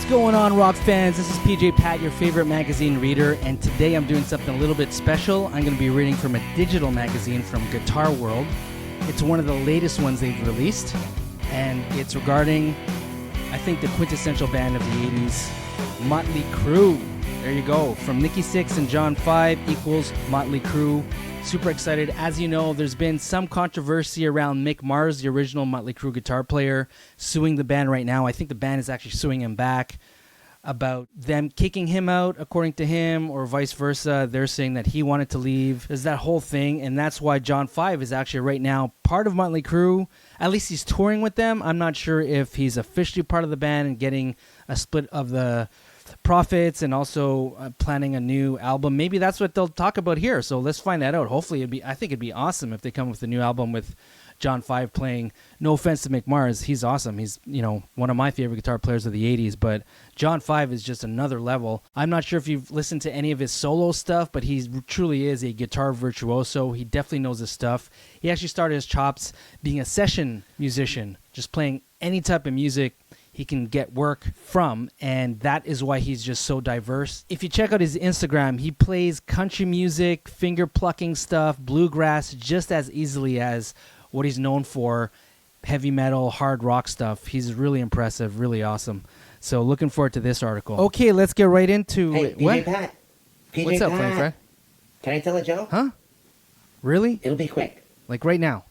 going on, rock fans? This is PJ Pat, your favorite magazine reader, and today I'm doing something a little bit special. I'm going to be reading from a digital magazine from Guitar World. It's one of the latest ones they've released, and it's regarding, I think, the quintessential band of the 80s, Motley Crue. There you go. From Nikki Sixx and John 5 equals Motley Crue. Super excited. As you know, there's been some controversy around Mick Mars, the original Motley Crue guitar player, suing the band right now. I think the band is actually suing him back about them kicking him out, according to him, or vice versa. They're saying that he wanted to leave. There's that whole thing, and that's why John 5 is actually right now part of Motley Crue. At least he's touring with them. I'm not sure if he's officially part of the band and getting a split of the profits and also planning a new album. Maybe that's what they'll talk about here. So let's find that out. Hopefully, I think it'd be awesome if they come with a new album with John 5 playing. No offense to Mick Mars, he's awesome. He's, one of my favorite guitar players of the 80s, but John 5 is just another level. I'm not sure if you've listened to any of his solo stuff, but he truly is a guitar virtuoso. He definitely knows his stuff. He actually started his chops being a session musician, just playing any type of music he can get work from, and that is why he's just so diverse. If you check out his Instagram, he plays country music, finger plucking stuff, bluegrass, just as easily as what he's known for, heavy metal, hard rock stuff. He's really impressive, really awesome. So looking forward to this article. Okay, let's get right into it. PJ Pat. PJ What's up, Pat. Frank Fred? Can I tell a joke? Huh? Really? It'll be quick. Like right now?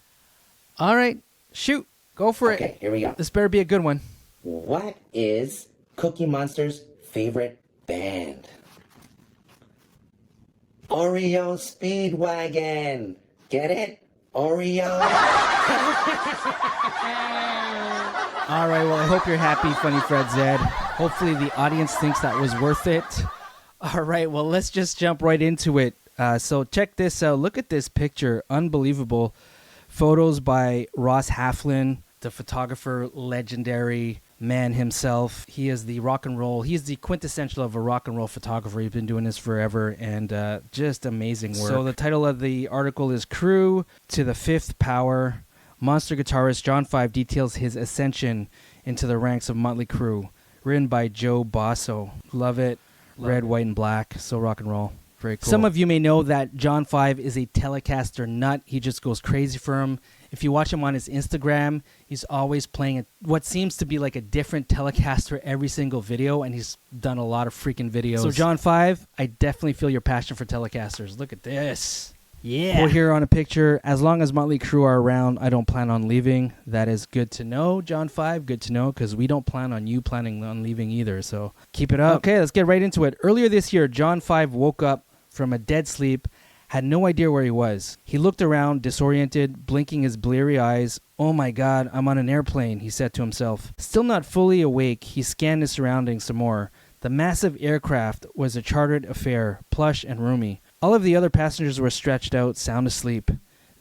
All right, shoot. Go for it. Okay, here we go. This better be a good one. What is Cookie Monster's favorite band? Oreo Speedwagon. Get it? Oreo. All right, well, I hope you're happy, Funny Fred Zed. Hopefully the audience thinks that was worth it. All right, well, let's just jump right into it. So check this out. Look at this picture. Unbelievable. Photos by Ross Halflin, the photographer, legendary man himself. He is the rock and roll. He's the quintessential of a rock and roll photographer. He's been doing this forever, and just amazing work. So the title of the article is Crüe to the Fifth Power. Monster guitarist John 5 details his ascension into the ranks of Motley Crue. Written by Joe Basso. Love it. Red, white, and black. So rock and roll. Very cool. Some of you may know that John 5 is a Telecaster nut. He just goes crazy for him. If you watch him on his Instagram, he's always playing what seems to be like a different Telecaster every single video, and he's done a lot of freaking videos. So John 5, I definitely feel your passion for Telecasters. Look at this. Yeah. We're here on a picture. As long as Motley Crue are around, I don't plan on leaving. That is good to know, John 5. Good to know, because we don't plan on you planning on leaving either. So keep it up. Okay, let's get right into it. Earlier this year, John 5 woke up from a dead sleep, had no idea where he was. He looked around, disoriented, blinking his bleary eyes. Oh my God, I'm on an airplane, he said to himself. Still not fully awake, he scanned his surroundings some more. The massive aircraft was a chartered affair, plush and roomy. All of the other passengers were stretched out, sound asleep.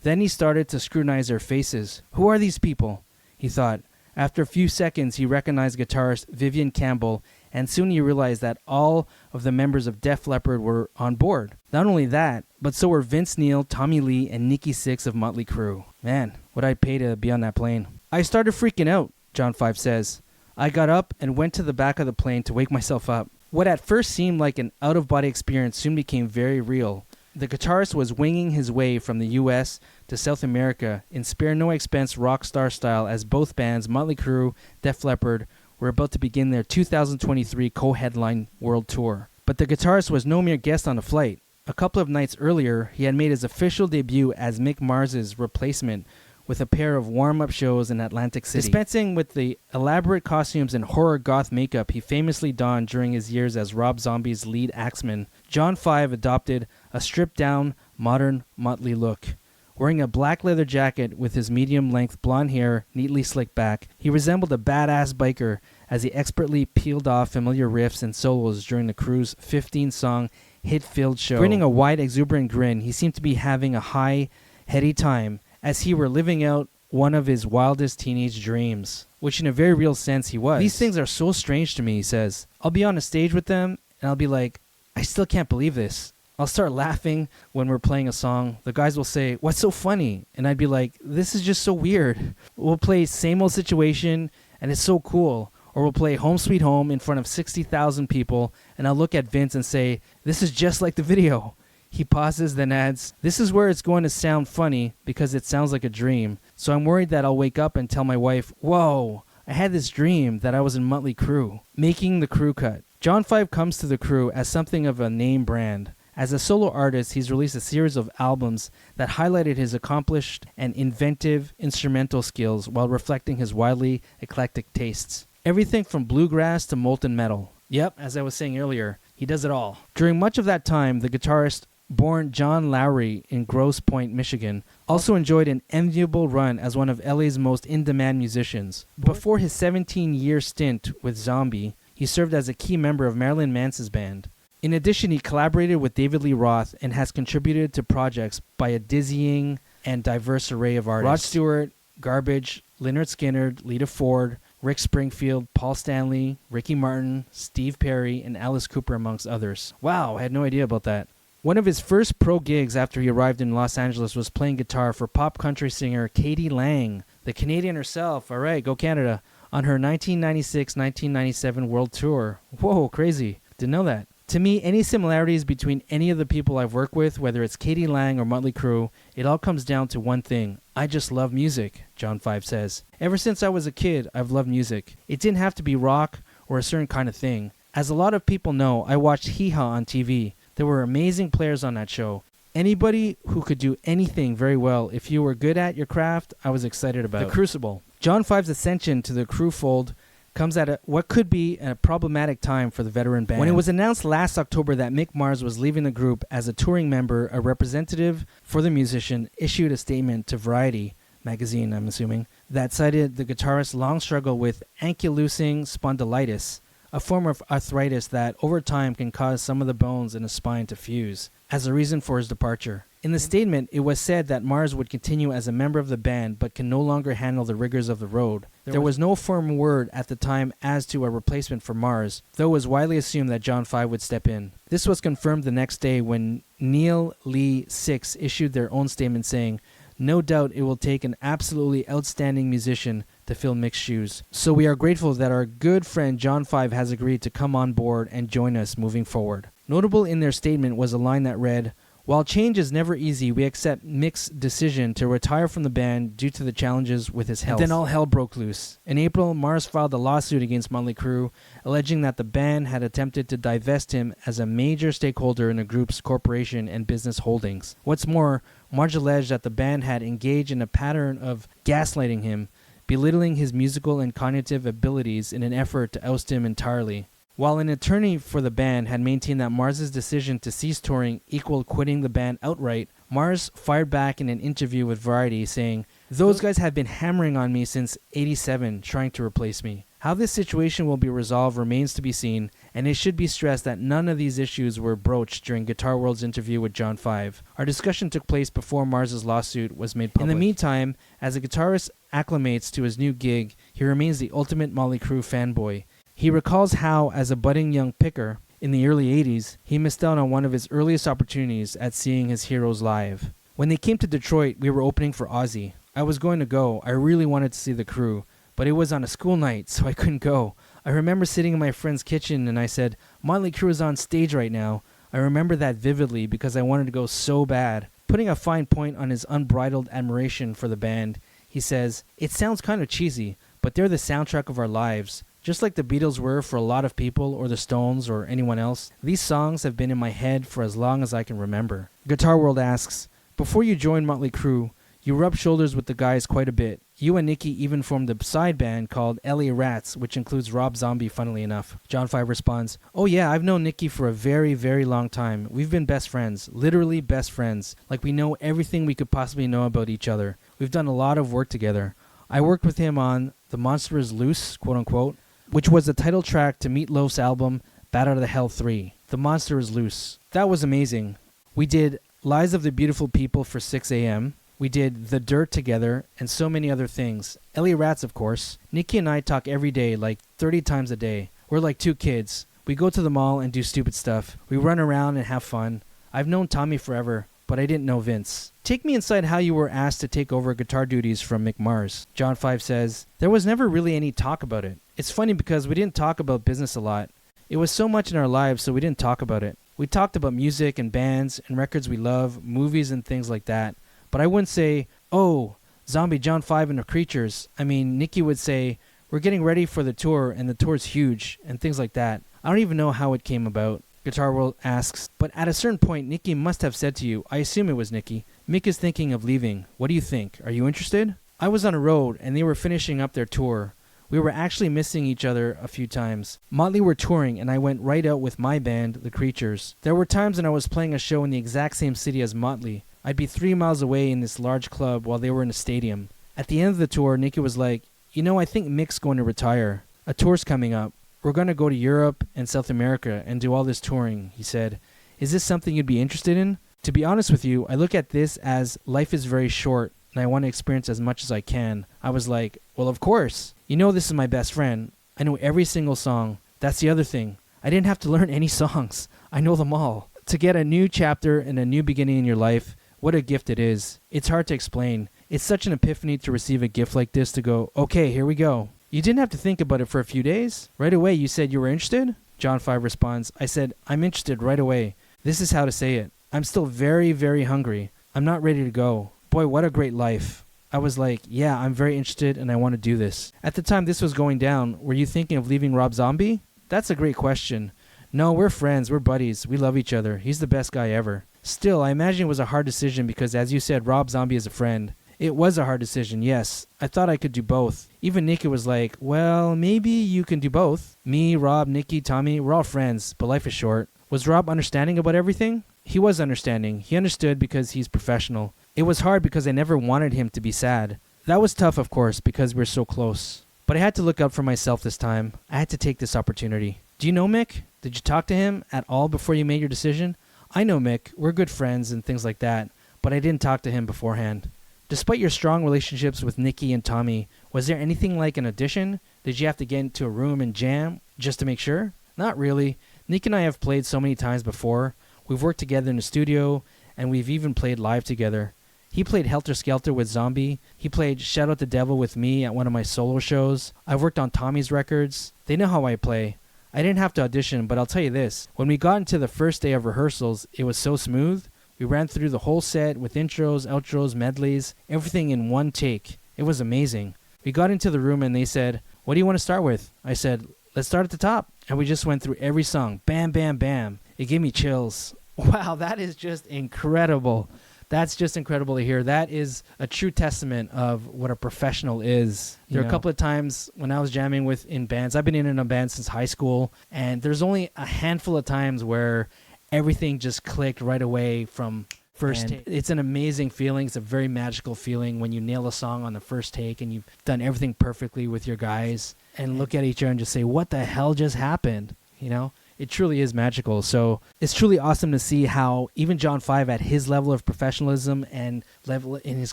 Then he started to scrutinize their faces. Who are these people? He thought. After a few seconds, he recognized guitarist Vivian Campbell, and soon he realized that all of the members of Def Leppard were on board. Not only that, but so were Vince Neil, Tommy Lee, and Nikki Sixx of Motley Crue. Man, would I pay to be on that plane? I started freaking out, John 5 says. I got up and went to the back of the plane to wake myself up. What at first seemed like an out-of-body experience soon became very real. The guitarist was winging his way from the U.S. to South America in spare-no-expense rock star style as both bands, Motley Crue, Def Leppard, were about to begin their 2023 co-headline world tour. But the guitarist was no mere guest on the flight. A couple of nights earlier, he had made his official debut as Mick Mars' replacement with a pair of warm-up shows in Atlantic City. Dispensing with the elaborate costumes and horror goth makeup he famously donned during his years as Rob Zombie's lead axeman, John 5 adopted a stripped-down, modern Motley look. Wearing a black leather jacket with his medium-length blonde hair neatly slicked back, he resembled a badass biker as he expertly peeled off familiar riffs and solos during the Crue's 15-song hit-filled show. Grinning a wide, exuberant grin, he seemed to be having a high, heady time as he were living out one of his wildest teenage dreams, which in a very real sense he was. These things are so strange to me, he says. I'll be on a stage with them, and I'll be like, I still can't believe this. I'll start laughing when we're playing a song. The guys will say, what's so funny? And I'd be like, this is just so weird. We'll play same old situation, and it's so cool. Or we'll play Home Sweet Home in front of 60,000 people, and I'll look at Vince and say, "This is just like the video." He pauses, then adds, "This is where it's going to sound funny because it sounds like a dream. So I'm worried that I'll wake up and tell my wife, 'Whoa, I had this dream that I was in Motley Crue,'" making the Crüe cut. John 5 comes to the Crüe as something of a name brand. As a solo artist, he's released a series of albums that highlighted his accomplished and inventive instrumental skills while reflecting his wildly eclectic tastes. Everything from bluegrass to molten metal. Yep, as I was saying earlier, he does it all. During much of that time, the guitarist, born John Lowry in Grosse Pointe, Michigan, also enjoyed an enviable run as one of LA's most in-demand musicians. Before his 17-year stint with Zombie, he served as a key member of Marilyn Manson's band. In addition, he collaborated with David Lee Roth and has contributed to projects by a dizzying and diverse array of artists. Rod Stewart, Garbage, Lynyrd Skynyrd, Lita Ford, Rick Springfield, Paul Stanley, Ricky Martin, Steve Perry, and Alice Cooper, amongst others. Wow, I had no idea about that. One of his first pro gigs after he arrived in Los Angeles was playing guitar for pop country singer Katie Lang, the Canadian herself, all right, go Canada, on her 1996-1997 world tour. Whoa, crazy. Didn't know that. To me, any similarities between any of the people I've worked with, whether it's Katie Lang or Motley Crue, it all comes down to one thing. I just love music, John 5 says. Ever since I was a kid, I've loved music. It didn't have to be rock or a certain kind of thing. As a lot of people know, I watched Hee Haw on TV. There were amazing players on that show. Anybody who could do anything very well, if you were good at your craft, I was excited about. The Crucible. John 5's ascension to the Crüe fold comes at what could be a problematic time for the veteran band. When it was announced last October that Mick Mars was leaving the group as a touring member, a representative for the musician issued a statement to Variety magazine, I'm assuming, that cited the guitarist's long struggle with ankylosing spondylitis, a form of arthritis that over time can cause some of the bones in the spine to fuse, as a reason for his departure. In the statement, it was said that Mars would continue as a member of the band but can no longer handle the rigors of the road. There was no firm word at the time as to a replacement for Mars, though it was widely assumed that John 5 would step in. This was confirmed the next day when Neil Lee Sixx issued their own statement saying, "No doubt it will take an absolutely outstanding musician to fill Mick's shoes. So we are grateful that our good friend John 5 has agreed to come on board and join us moving forward." Notable in their statement was a line that read, "While change is never easy, we accept Mick's decision to retire from the band due to the challenges with his health." And then all hell broke loose. In April, Mars filed a lawsuit against Motley Crue, alleging that the band had attempted to divest him as a major stakeholder in the group's corporation and business holdings. What's more, Mars alleged that the band had engaged in a pattern of gaslighting him, belittling his musical and cognitive abilities in an effort to oust him entirely. While an attorney for the band had maintained that Mars's decision to cease touring equaled quitting the band outright, Mars fired back in an interview with Variety saying, "Those guys have been hammering on me since '87 trying to replace me. How this situation will be resolved remains to be seen, and it should be stressed that none of these issues were broached during Guitar World's interview with John 5. Our discussion took place before Mars's lawsuit was made public." In the meantime, as the guitarist acclimates to his new gig, he remains the ultimate Motley Crue fanboy. He recalls how, as a budding young picker in the early 80s, he missed out on one of his earliest opportunities at seeing his heroes live. "When they came to Detroit, we were opening for Ozzy. I was going to go. I really wanted to see the Crüe, but it was on a school night, so I couldn't go. I remember sitting in my friend's kitchen and I said, 'Motley Crue is on stage right now.' I remember that vividly because I wanted to go so bad." Putting a fine point on his unbridled admiration for the band, he says, "It sounds kind of cheesy, but they're the soundtrack of our lives. Just like the Beatles were for a lot of people, or the Stones, or anyone else, these songs have been in my head for as long as I can remember." Guitar World asks, "Before you joined Motley Crue, you rubbed shoulders with the guys quite a bit. You and Nikki even formed a side band called LA Rats, which includes Rob Zombie, funnily enough." John 5 responds, "Oh yeah, I've known Nikki for a very, very long time. We've been best friends, literally best friends. Like we know everything we could possibly know about each other. We've done a lot of work together. I worked with him on The Monster is Loose, quote unquote, which was the title track to Meat Loaf's album Bat Out of the Hell 3. The Monster is Loose. That was amazing. We did Lies of the Beautiful People for 6 a.m., we did The Dirt together, and so many other things. LA Rats, of course. Nikki and I talk every day, like 30 times a day. We're like two kids. We go to the mall and do stupid stuff. We run around and have fun. I've known Tommy forever. but I didn't know Vince. Take me inside how you were asked to take over guitar duties from Mick Mars. John 5 says, there was never really any talk about it. It's funny because we didn't talk about business a lot. It was so much in our lives, so we didn't talk about it. We talked about music and bands and records we love, movies and things like that. But I wouldn't say, oh, Zombie, John 5 and the Creatures. I mean, Nikki would say, we're getting ready for the tour and the tour's huge and things like that. I don't even know how it came about. Guitar World asks, but at a certain point, Nikki must have said to you, I assume it was Nikki, Mick is thinking of leaving. What do you think? Are you interested? I was on a road and they were finishing up their tour. We were actually missing each other a few times. Motley were touring and I went right out with my band, The Creatures. There were times when I was playing a show in the exact same city as Motley. I'd be 3 miles away in this large club while they were in a stadium. At the end of the tour, Nikki was like, you know, I think Mick's going to retire. A tour's coming up. We're going to go to Europe and South America and do all this touring, he said. Is this something you'd be interested in? To be honest with you, I look at this as life is very short and I want to experience as much as I can. I was like, well, of course. You know this is my best friend. I know every single song. That's the other thing. I didn't have to learn any songs. I know them all. To get a new chapter and a new beginning in your life, what a gift it is. It's hard to explain. It's such an epiphany to receive a gift like this to go, okay, here we go. You didn't have to think about it for a few days. Right away, you said you were interested? John 5 responds, I said, I'm interested right away. This is how to say it. I'm still very, very hungry. I'm not ready to go. Boy, what a great life. I was like, yeah, I'm very interested and I want to do this. At the time this was going down, were you thinking of leaving Rob Zombie? That's a great question. No, we're friends. We're buddies. We love each other. He's the best guy ever. Still, I imagine it was a hard decision because, as you said, Rob Zombie is a friend. It was a hard decision, yes. I thought I could do both. Even Nikki was like, well, maybe you can do both. Me, Rob, Nikki, Tommy, we're all friends, but life is short. Was Rob understanding about everything? He was understanding. He understood because he's professional. It was hard because I never wanted him to be sad. That was tough, of course, because we're so close. But I had to look out for myself this time. I had to take this opportunity. Do you know Mick? Did you talk to him at all before you made your decision? I know Mick. We're good friends and things like that, but I didn't talk to him beforehand. Despite your strong relationships with Nikki and Tommy, was there anything like an audition? Did you have to get into a room and jam just to make sure? Not really. Nick and I have played so many times before. We've worked together in the studio, and we've even played live together. He played Helter Skelter with Zombie. He played Shout Out the Devil with me at one of my solo shows. I've worked on Tommy's records. They know how I play. I didn't have to audition, but I'll tell you this. When we got into the first day of rehearsals, it was so smooth. We ran through the whole set with intros, outros, medleys, everything in one take. It was amazing. We got into the room and they said, what do you want to start with? I said, let's start at the top. And we just went through every song. Bam, bam, bam. It gave me chills. Wow, that is just incredible. That's just incredible to hear. That is a true testament of what a professional is. There are a couple of times when I was jamming in bands. I've been in a band since high school. And there's only a handful of times where everything just clicked right away from first take. It's an amazing feeling. It's a very magical feeling when you nail a song on the first take and you've done everything perfectly with your guys and look at each other and just say, what the hell just happened? You know, it truly is magical. So it's truly awesome to see how even John 5 at his level of professionalism and level in his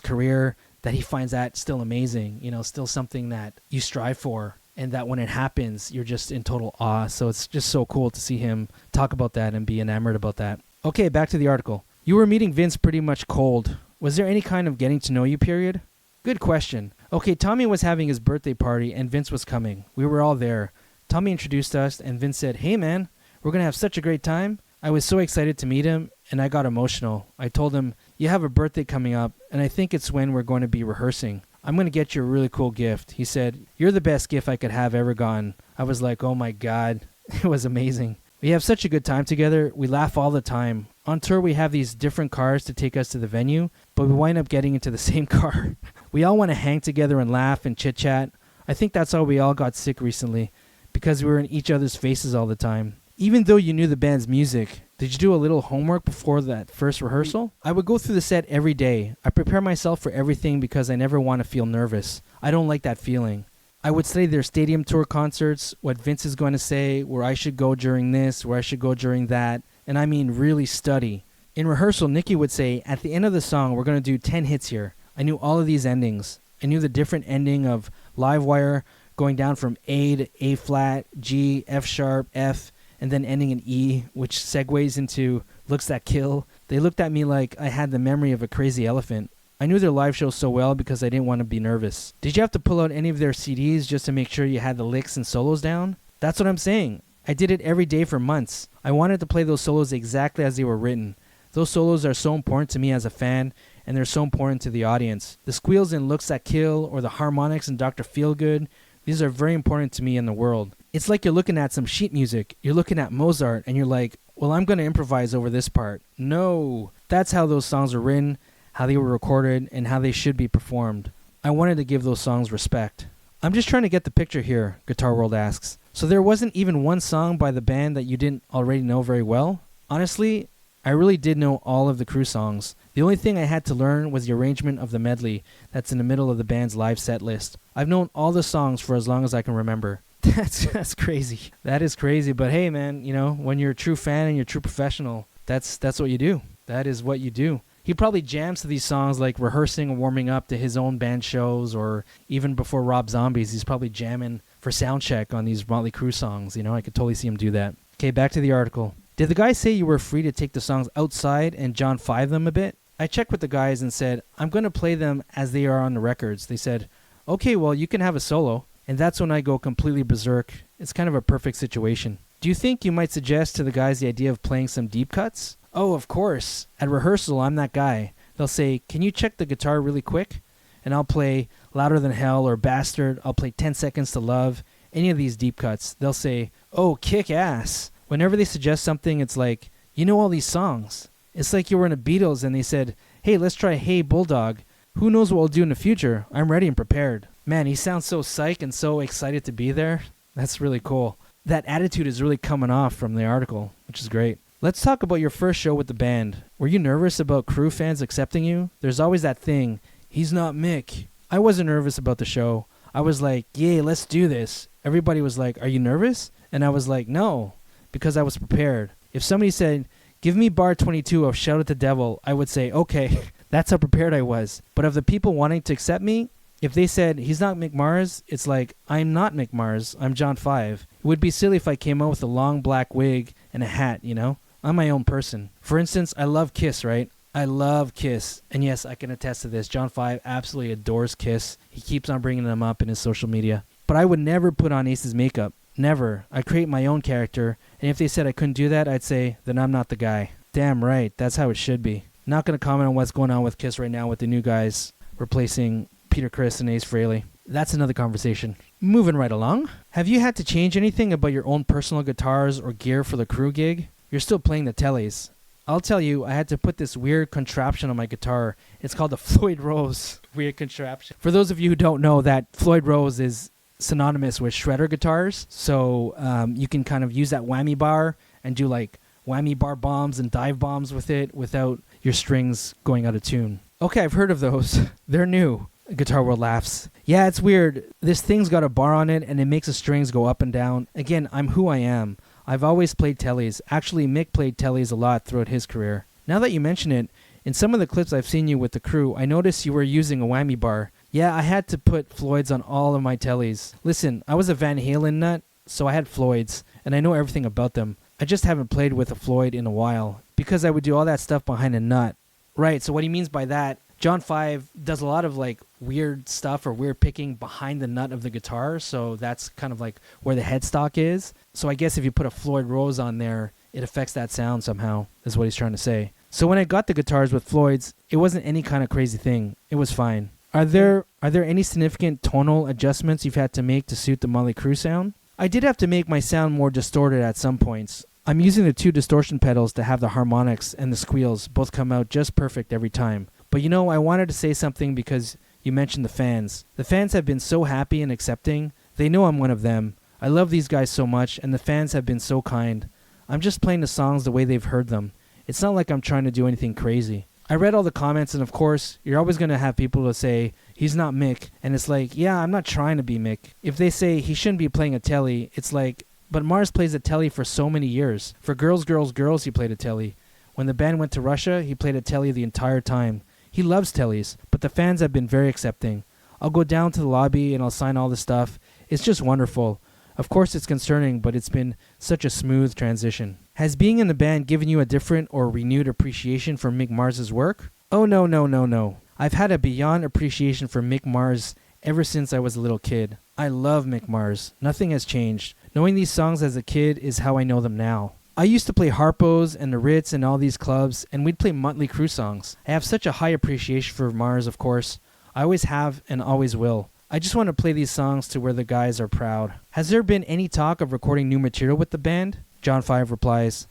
career, that he finds that still amazing, you know, still something that you strive for. And that when it happens, you're just in total awe. So it's just so cool to see him talk about that and be enamored about that. Okay, back to the article. You were meeting Vince pretty much cold. Was there any kind of getting to know you period? Good question. Okay, Tommy was having his birthday party and Vince was coming. We were all there. Tommy introduced us and Vince said, hey man, we're going to have such a great time. I was so excited to meet him and I got emotional. I told him, you have a birthday coming up and I think it's when we're going to be rehearsing. I'm going to get you a really cool gift. He said, you're the best gift I could have ever gotten. I was like, oh my God. It was amazing. We have such a good time together. We laugh all the time. On tour, we have these different cars to take us to the venue, but we wind up getting into the same car. We all want to hang together and laugh and chit-chat. I think that's how we all got sick recently, because we were in each other's faces all the time. Even though you knew the band's music, did you do a little homework before that first rehearsal? I would go through the set every day. I prepare myself for everything because I never want to feel nervous. I don't like that feeling. I would study their stadium tour concerts, what Vince is going to say, where I should go during this, where I should go during that, and I mean really study. In rehearsal, Nikki would say, at the end of the song, we're going to do 10 hits here. I knew all of these endings. I knew the different ending of Live Wire going down from A to A flat, G, F sharp, F, and then ending in E, which segues into Looks That Kill. They looked at me like I had the memory of a crazy elephant. I knew their live show so well because I didn't want to be nervous. Did you have to pull out any of their CDs just to make sure you had the licks and solos down? That's what I'm saying. I did it every day for months. I wanted to play those solos exactly as they were written. Those solos are so important to me as a fan, and they're so important to the audience. The squeals in Looks That Kill or the harmonics in Dr. Feelgood, these are very important to me in the world. It's like you're looking at some sheet music. You're looking at Mozart, and you're like, well, I'm going to improvise over this part. No. That's how those songs were written, how they were recorded, and how they should be performed. I wanted to give those songs respect. I'm just trying to get the picture here, Guitar World asks. So there wasn't even one song by the band that you didn't already know very well? Honestly, I really did know all of the Crüe songs. The only thing I had to learn was the arrangement of the medley that's in the middle of the band's live set list. I've known all the songs for as long as I can remember. That's crazy. That is crazy, but hey man, when you're a true fan and you're a true professional, that's what you do. That is what you do. He probably jams to these songs like rehearsing and warming up to his own band shows, or even before Rob Zombie's, he's probably jamming for sound check on these Motley Crue songs. I could totally see him do that. Okay, back to the article. Did the guys say you were free to take the songs outside and John 5 them a bit? I checked with the guys and said, I'm going to play them as they are on the records. They said, okay, well, you can have a solo. And that's when I go completely berserk. It's kind of a perfect situation. Do you think you might suggest to the guys the idea of playing some deep cuts? Oh, of course. At rehearsal, I'm that guy. They'll say, can you check the guitar really quick? And I'll play Louder Than Hell or Bastard. I'll play 10 Seconds to Love. Any of these deep cuts. They'll say, oh, kick ass. Whenever they suggest something, it's like, you know all these songs. It's like you were in the Beatles and they said, hey, let's try Hey Bulldog. Who knows what we'll do in the future? I'm ready and prepared. Man, he sounds so psyched and so excited to be there. That's really cool. That attitude is really coming off from the article, which is great. Let's talk about your first show with the band. Were you nervous about Crüe fans accepting you? There's always that thing, he's not Mick. I wasn't nervous about the show. I was like, yeah, let's do this. Everybody was like, are you nervous? And I was like, no, because I was prepared. If somebody said, give me bar 22 of Shout at the Devil, I would say, okay, that's how prepared I was. But of the people wanting to accept me, if they said, he's not Mick Mars, it's like, I'm not Mick Mars, I'm John 5. It would be silly if I came out with a long black wig and a hat, I'm my own person. For instance, I love Kiss, right? I love Kiss. And yes, I can attest to this. John 5 absolutely adores Kiss. He keeps on bringing them up in his social media. But I would never put on Ace's makeup. Never. I create my own character. And if they said I couldn't do that, I'd say, then I'm not the guy. Damn right. That's how it should be. Not going to comment on what's going on with Kiss right now with the new guys replacing Peter Criss and Ace Frehley. That's another conversation. Moving right along. Have you had to change anything about your own personal guitars or gear for the Crüe gig? You're still playing the Tellies. I'll tell you, I had to put this weird contraption on my guitar. It's called the Floyd Rose weird contraption. For those of you who don't know, that Floyd Rose is synonymous with shredder guitars. So you can kind of use that whammy bar and do like whammy bar bombs and dive bombs with it without your strings going out of tune. Okay, I've heard of those. They're new. Guitar World laughs. Yeah, it's weird. This thing's got a bar on it and it makes the strings go up and down. Again, I'm who I am. I've always played Tellies. Actually, Mick played Tellies a lot throughout his career. Now that you mention it, in some of the clips I've seen you with the Crüe, I noticed you were using a whammy bar. Yeah, I had to put Floyd's on all of my Tellies. Listen, I was a Van Halen nut, so I had Floyd's, and I know everything about them. I just haven't played with a Floyd in a while, because I would do all that stuff behind a nut. Right, so what he means by that, John 5 does a lot of like weird stuff or weird picking behind the nut of the guitar, so that's kind of like where the headstock is. So I guess if you put a Floyd Rose on there, it affects that sound somehow, is what he's trying to say. So when I got the guitars with Floyd's, it wasn't any kind of crazy thing. It was fine. Are there any significant tonal adjustments you've had to make to suit the Motley Crue sound? I did have to make my sound more distorted at some points. I'm using the two distortion pedals to have the harmonics and the squeals both come out just perfect every time. But I wanted to say something because you mentioned the fans. The fans have been so happy and accepting. They know I'm one of them. I love these guys so much, and the fans have been so kind. I'm just playing the songs the way they've heard them. It's not like I'm trying to do anything crazy. I read all the comments, and of course, you're always going to have people to say, he's not Mick. And it's like, yeah, I'm not trying to be Mick. If they say he shouldn't be playing a telly, it's like, but Mars plays a telly for so many years. For Girls, Girls, Girls, he played a telly. When the band went to Russia, he played a telly the entire time. He loves tellies, but the fans have been very accepting. I'll go down to the lobby and I'll sign all the stuff. It's just wonderful. Of course it's concerning, but it's been such a smooth transition. Has being in the band given you a different or renewed appreciation for Mick Mars' work? Oh no, no, no, no. I've had a beyond appreciation for Mick Mars ever since I was a little kid. I love Mick Mars. Nothing has changed. Knowing these songs as a kid is how I know them now. I used to play Harpo's and the Ritz and all these clubs, and we'd play Motley Crue songs. I have such a high appreciation for Mars, of course. I always have and always will. I just want to play these songs to where the guys are proud. Has there been any talk of recording new material with the band? John 5 replies,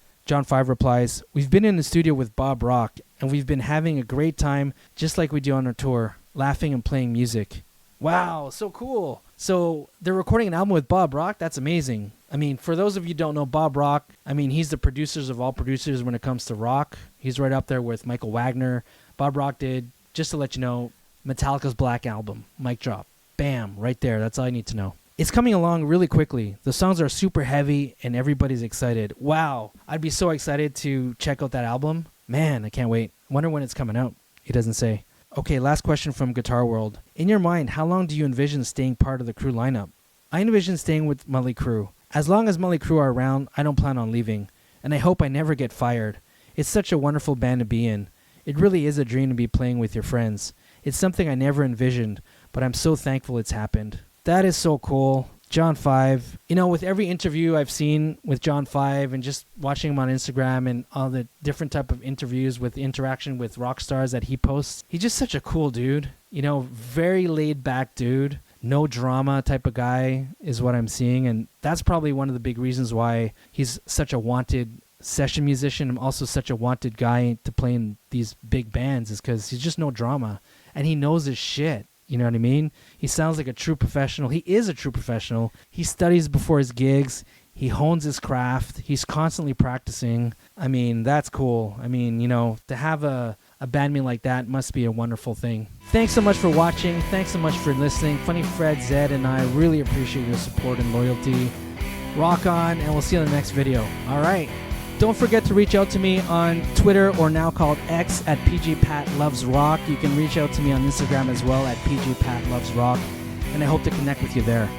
we've been in the studio with Bob Rock, and we've been having a great time just like we do on our tour, laughing and playing music. Wow, so cool. So they're recording an album with Bob Rock? That's amazing. I mean, for those of you who don't know Bob Rock, I mean, he's the producers of all producers when it comes to rock. He's right up there with Michael Wagner. Bob Rock did, just to let you know, Metallica's Black Album. Mic drop. Bam, right there. That's all I need to know. It's coming along really quickly. The songs are super heavy and everybody's excited. Wow, I'd be so excited to check out that album. Man, I can't wait. Wonder when it's coming out. He doesn't say. Okay, last question from Guitar World. In your mind, how long do you envision staying part of the Crüe lineup? I envision staying with Motley Crue. As long as Motley Crue are around, I don't plan on leaving. And I hope I never get fired. It's such a wonderful band to be in. It really is a dream to be playing with your friends. It's something I never envisioned, but I'm so thankful it's happened. That is so cool. John 5. You know, with every interview I've seen with John 5 and just watching him on Instagram and all the different type of interviews with interaction with rock stars that he posts, he's just such a cool dude. You know, very laid back dude. No drama type of guy is what I'm seeing. And that's probably one of the big reasons why he's such a wanted session musician and also such a wanted guy to play in these big bands is because he's just no drama. And he knows his shit. You know what I mean? He sounds like a true professional. He is a true professional. He studies before his gigs. He hones his craft. He's constantly practicing. I mean, that's cool. I mean, you know, to have a bandmate like that must be a wonderful thing. Thanks so much for watching. Thanks so much for listening. Funny Fred, Zed, and I really appreciate your support and loyalty. Rock on, and we'll see you in the next video. All right. Don't forget to reach out to me on Twitter, or now called X, at PGPatLovesRock. You can reach out to me on Instagram as well at PGPatLovesRock, and I hope to connect with you there.